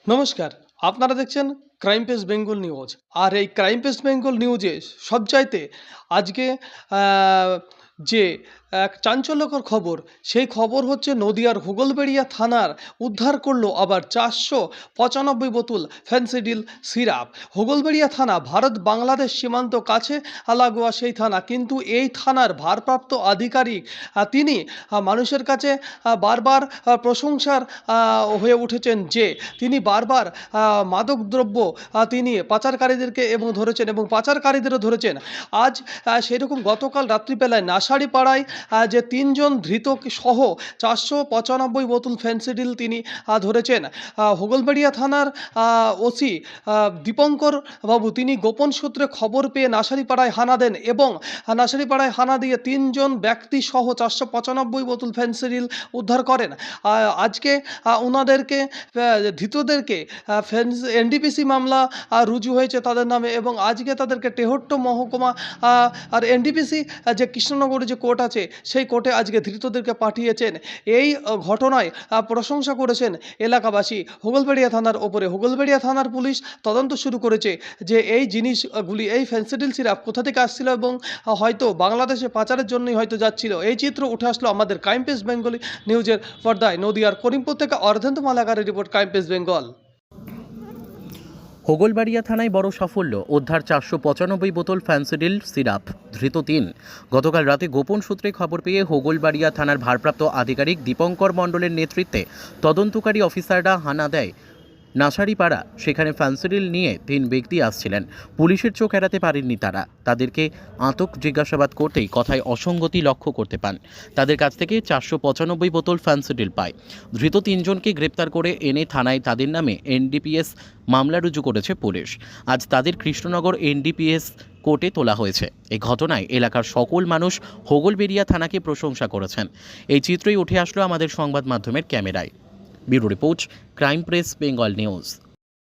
নমস্কার। আপনারা দেখছেন ক্রাইম পেজ বেঙ্গল নিউজ। আর এই ক্রাইম পেজ বেঙ্গল নিউজে সবচাইতে আজকে আ যে এক চাঞ্চল্যকর খবর, সেই খবর হচ্ছে নদিয়ার হোগলবেড়িয়া থানার উদ্ধার করলো আবার ৪৯৫ বোতল ফেনসিডিল সিরাপ। হোগলবেড়িয়া থানা ভারত বাংলাদেশ সীমান্ত কাছে লাগোয়া সেই থানা। কিন্তু এই থানার ভারপ্রাপ্ত আধিকারিক তিনি মানুষের কাছে বারবার প্রশংসার হয়ে উঠেছেন যে তিনি বারবার মাদকদ্রব্য তিনি পাচারকারীদেরকে ধরেছেন এবং পাচারকারীদেরও ধরেছেন। আজ সেরকম গতকাল রাত্রিবেলায় নাসাড়িপাড়ায় যে ৩ জন ধৃত সহ ৪৯৫ বোতল ফেনসিডিল তিনি ধরেছেন। হোগলবেড়িয়া থানার ওসি দীপঙ্কর বাবু তিনি গোপন সূত্রে খবর পেয়ে নাসাড়িপাড়ায় হানা দেন এবং নাসাড়িপাড়ায় হানা দিয়ে ৩ জন ব্যক্তি সহ ৪৯৫ বোতল ফেনসিডিল উদ্ধার করেন। আজকে ওনাদেরকে ধৃতদেরকে এনডিপিসি মামলা রুজু হয়েছে তাদের নামে এবং আজকে তাদেরকে তেহট্ট মহকুমা আর এনডিপিসি যে কৃষ্ণনগরে যে কোর্ট আছে সেই কোর্টে আজকে ধৃতদেরকে পাঠিয়েছেন। এই ঘটনায় প্রশংসা করেছেন এলাকাবাসী হোগলবেড়িয়া থানার ওপরে। হোগলবেড়িয়া থানার পুলিশ তদন্ত শুরু করেছে যে এই জিনিসগুলি, এই ফেনসিডিল সিরাপ কোথা থেকে আসছিল এবং হয়তো বাংলাদেশে পাচারের জন্যই হয়তো যাচ্ছিল। এই চিত্র উঠে আসলো আমাদের ক্রাইম পেজ বেঙ্গলি নিউজের পর্দায়। নদিয়ার করিমপুর থেকে অর্ধেন্দু মালাকারের report, crime page Bengal. Hogolbaria থানায় বড় সাফল্য, উদ্ধার ৪৯৫ বোতল ফ্যান্সিডিল সিরাপ, ধৃত ৩। গতকাল রাতে গোপন সূত্রে খবর পেয়ে হোগলবাড়িয়া থানার ভারপ্রাপ্ত আধিকারিক দীপঙ্কর মণ্ডলের নেতৃত্বে তদন্তকারী অফিসাররা হানা দেয় নাসাড়িপাড়া। সেখানে ফ্যান্সিডিল নিয়ে ৩ ব্যক্তি আসছিলেন। পুলিশের চোখ এড়াতে পারেননি তারা। তাদেরকে আটক জিজ্ঞাসাবাদ করতেই কথায় অসঙ্গতি লক্ষ্য করতে পান। তাদের কাছ থেকে ৪৯৫ বোতল ফ্যান্সিডিল পায়। ধৃত ৩ জনকে গ্রেপ্তার করে এনে থানায় তাদের নামে এনডিপিএস মামলা রুজু করেছে পুলিশ। আজ তাদের কৃষ্ণনগর এনডিপিএস কোর্টে তোলা হয়েছে। এই ঘটনায় এলাকার সকল মানুষ হোগলবেড়িয়া থানাকে প্রশংসা করেছেন। এই চিত্রই উঠে আসলো আমাদের সংবাদ মাধ্যমের ক্যামেরায়। Bureau report, crime press Bengal news.